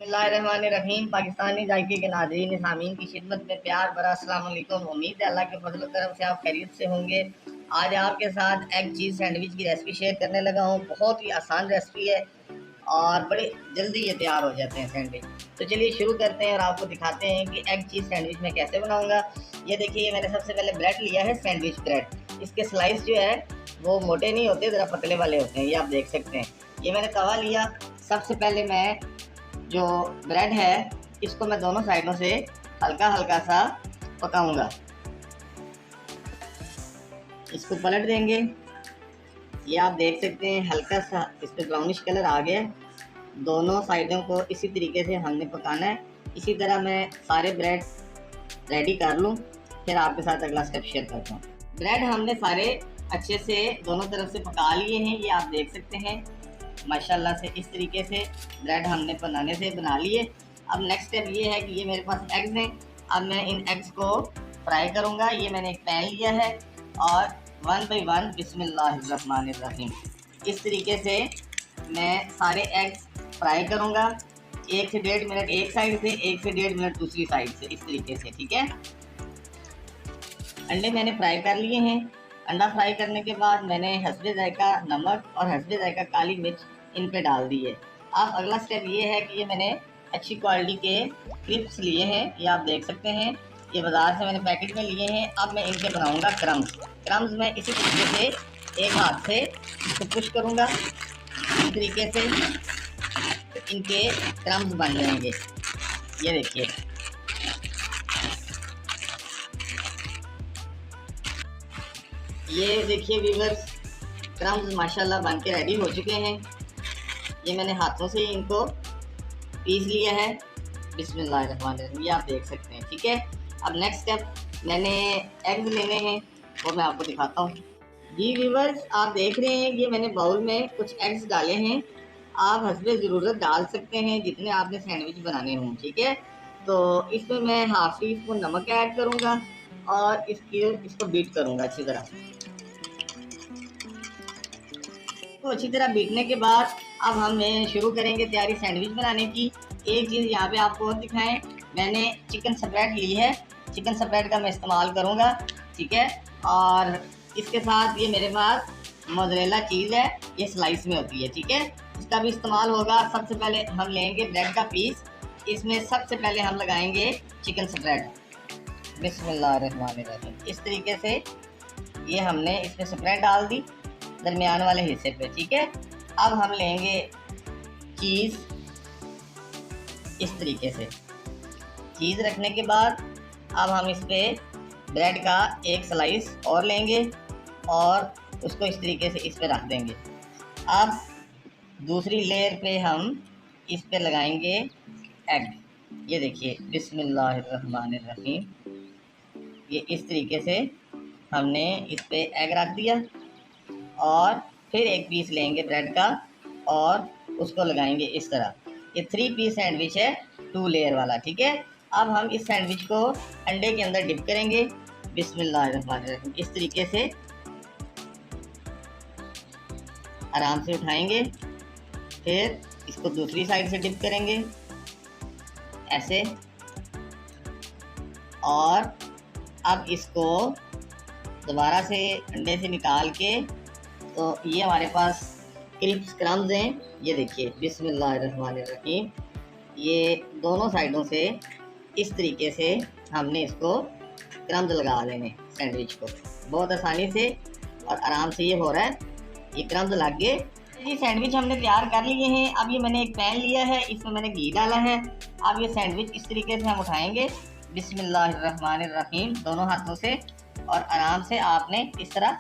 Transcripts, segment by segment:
बिस्मिल्लाहिर्रहमानिर्रहीम। पाकिस्तानी जायके के नाज़रीन सामीन की खिदमत में प्यार भरा अस्सलाम वालेकुम। उम्मीद है अल्लाह के फजल करम से आप खैरियत से होंगे। आज आपके साथ एग चीज़ सैंडविच की रेसिपी शेयर करने लगा हूँ। बहुत ही आसान रेसिपी है और बड़े जल्दी ये तैयार हो जाते हैं सैंडविच। तो चलिए शुरू करते हैं और आपको दिखाते हैं कि एग चीज़ सैंडविच मैं कैसे बनाऊँगा। ये देखिए, मैंने सबसे पहले ब्रेड लिया है, सैंडविच ब्रेड। इसके स्लाइस जो है वो मोटे नहीं होते, ज़रा पतले वाले होते हैं, ये आप देख सकते हैं। ये मैंने तवा लिया। सबसे पहले मैं जो ब्रेड है इसको मैं दोनों साइडों से हल्का हल्का सा पकाऊंगा। इसको पलट देंगे। ये आप देख सकते हैं हल्का सा इस पर ब्राउनिश कलर आ गया। दोनों साइडों को इसी तरीके से हमने पकाना है। इसी तरह मैं सारे ब्रेड रेडी कर लूँ, फिर आपके साथ अगला स्टेप शेयर करता हूँ। ब्रेड हमने सारे अच्छे से दोनों तरफ से पका लिए हैं, ये आप देख सकते हैं माशाल्लाह से। इस तरीके से ब्रेड हमने बनाने से बना लिए। अब नेक्स्ट स्टेप ये है कि ये मेरे पास एग्स हैं। अब मैं इन एग्स को फ्राई करूँगा। ये मैंने एक पैन लिया है और 1 बाई 1 बिस्मिल्लाहिर्रहमानिर्रहीम इस तरीके से मैं सारे एग्स फ्राई करूँगा। 1 से 1.5 मिनट एक साइड से, 1 से 1.5 मिनट दूसरी साइड से, इस तरीके से, ठीक है। अंडे मैंने फ्राई कर लिए हैं। अंडा फ्राई करने के बाद मैंने हस्बे जायका नमक और हस्बे जायका काली मिर्च इन पे डाल दी है। अब अगला स्टेप ये है कि ये मैंने अच्छी क्वालिटी के क्लिप्स लिए हैं, ये आप देख सकते हैं। ये बाज़ार से मैंने पैकेट में लिए हैं। अब मैं इनके बनाऊंगा क्रम्स। क्रम्स मैं इसी तरीके से एक हाथ से इसको पुश करूँगा, इस तरीके से इनके क्रम्स बन जाएंगे। ये देखिए, ये देखिए व्यूअर्स, क्रम्स माशाल्लाह बन के रेडी हो चुके हैं। ये मैंने हाथों से इनको पीस लिया है। बिस्मिल्लाहिर्रहमानिर्रहीम, ये आप देख सकते हैं, ठीक है। अब नेक्स्ट स्टेप मैंने एग्स लेने हैं, वो मैं आपको दिखाता हूँ। जी व्यूअर्स, आप देख रहे हैं ये मैंने बाउल में कुछ एग्स डाले हैं। आप हस्बे ज़रूरत डाल सकते हैं जितने आपने सैंडविच बनाने हों, ठीक है। तो इसमें मैं हाफ टी स्पून नमक ऐड करूँगा और इसको बीट करूँगा अच्छी तरह। तो अच्छी तरह बीटने के बाद अब हम शुरू करेंगे तैयारी सैंडविच बनाने की। एक चीज़ यहाँ पे आपको और दिखाएं, मैंने चिकन स्प्रेड ली है। चिकन स्प्रेड का मैं इस्तेमाल करूँगा, ठीक है। और इसके साथ ये मेरे पास मोज़रेला चीज़ है, ये स्लाइस में होती है, ठीक है। इसका भी इस्तेमाल होगा। सबसे पहले हम लेंगे ब्रेड का पीस, इसमें सबसे पहले हम लगाएंगे चिकन स्प्रेड। बिस्मिल्लाहिर्रहमानिर्रहीम इस तरीके से ये हमने इसमें स्प्रेड डाल दी दरमियान वाले हिस्से पे, ठीक है। अब हम लेंगे चीज़, इस तरीके से चीज़ रखने के बाद अब हम इस पे ब्रेड का एक स्लाइस और लेंगे और उसको इस तरीके से इस पे रख देंगे। अब दूसरी लेयर पे हम इस पे लगाएंगे एग। ये देखिए, बिस्मिल्लाहिर्रहमानिर्रहीम, ये इस तरीके से हमने इस पे एग रख दिया और फिर एक पीस लेंगे ब्रेड का और उसको लगाएंगे इस तरह। ये 3 पीस सैंडविच है, 2 लेयर वाला, ठीक है। अब हम इस सैंडविच को अंडे के अंदर डिप करेंगे। बिस्मिल्लाहिर्रहमानिर्रहीम इस तरीके से आराम से उठाएंगे, फिर इसको दूसरी साइड से डिप करेंगे ऐसे। और अब इसको दोबारा से अंडे से निकाल के, तो ये हमारे पास क्रिस्प क्रम्स हैं। ये देखिए, बिस्मिल्लाहिर्रहमानिर्रहीम, ये दोनों साइडों से इस तरीके से हमने इसको क्रम्स लगा लेने सैंडविच को, बहुत आसानी से और आराम से ये हो रहा है। ये क्रम्स लग गए। ये सैंडविच हमने तैयार कर लिए हैं। अब ये मैंने एक पैन लिया है, इसमें मैंने घी डाला है। अब ये सैंडविच इस तरीके से हम उठाएंगे बिस्मिल्लाहिर्रहमानिर्रहीम दोनों हाथों से, और आराम से आपने इस तरह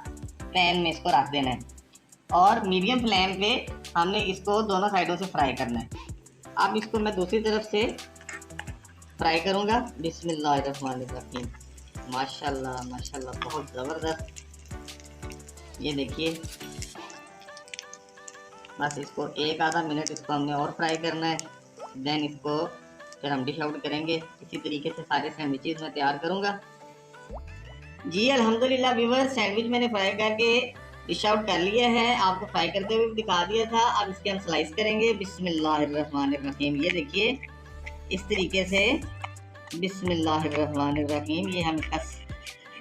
पैन में इसको रख देना है और मीडियम फ्लेम पे हमने इसको दोनों साइडों से फ्राई करना है। अब इसको मैं दूसरी तरफ से फ्राई करूँगा। बिस्मिल्लाहिर्रहमानिर्रहीम, माशाल्लाह माशाल्लाह, बहुत ज़बरदस्त। ये देखिए, बस इसको एक आधा मिनट इसको हमने और फ्राई करना है, देन इसको फिर हम डिश आउट करेंगे। इसी तरीके से सारे सैंडविचेस मैं तैयार करूँगा। जी अल्हम्दुलिल्लाह व्यूअर्स, सैंडविच मैंने फ्राई करके डिश आउट कर लिया है, आपको फ्राई करते हुए भी दिखा दिया था। अब इसके हम स्लाइस करेंगे। बिस्मिल्लाहिर्रहमानिर्रहीम, ये देखिए इस तरीके से बिस्मिल्लाहिर्रहमानिर्रहीम। ये हम इसका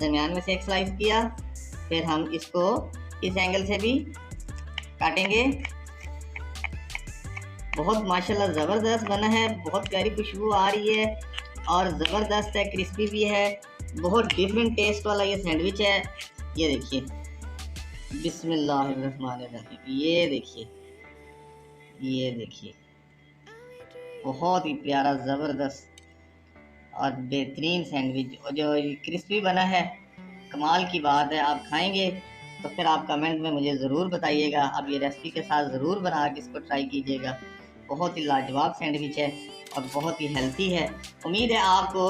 दरमियान में से एक स्लाइस किया, फिर हम इसको इस एंगल से भी काटेंगे। बहुत माशाल्लाह ज़बरदस्त बना है, बहुत प्यारी खुशबू आ रही है और ज़बरदस्त है, क्रिस्पी भी है। बहुत डिफरेंट टेस्ट वाला ये सैंडविच है। ये देखिए बिस्मिल्लाहिर्रहमानिर्रहीम, ये देखिए, ये देखिए, बहुत ही प्यारा ज़बरदस्त और बेहतरीन सैंडविच जो क्रिस्पी बना है। कमाल की बात है। आप खाएंगे तो फिर आप कमेंट में मुझे ज़रूर बताइएगा। आप ये रेसिपी के साथ ज़रूर बना के इसको ट्राई कीजिएगा। बहुत ही लाजवाब सैंडविच है और बहुत ही हेल्थी है। उम्मीद है आपको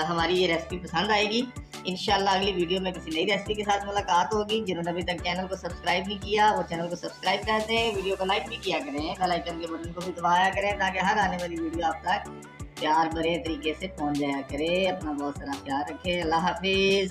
हमारी ये रेसिपी पसंद आएगी। इंशाल्लाह अगली वीडियो में किसी नई रेसिपी के साथ मुलाकात होगी। जिन्होंने अभी तक चैनल को सब्सक्राइब नहीं किया वो चैनल को सब्सक्राइब कर दें, वीडियो को लाइक भी किया करें, बेल आइकन के बटन को भी दबाया करें ताकि हर आने वाली वीडियो आप तक प्यार भरे तरीके से पहुंच जाया करे। अपना बहुत सारा ख्याल रखें। अल्लाह हाफिज़।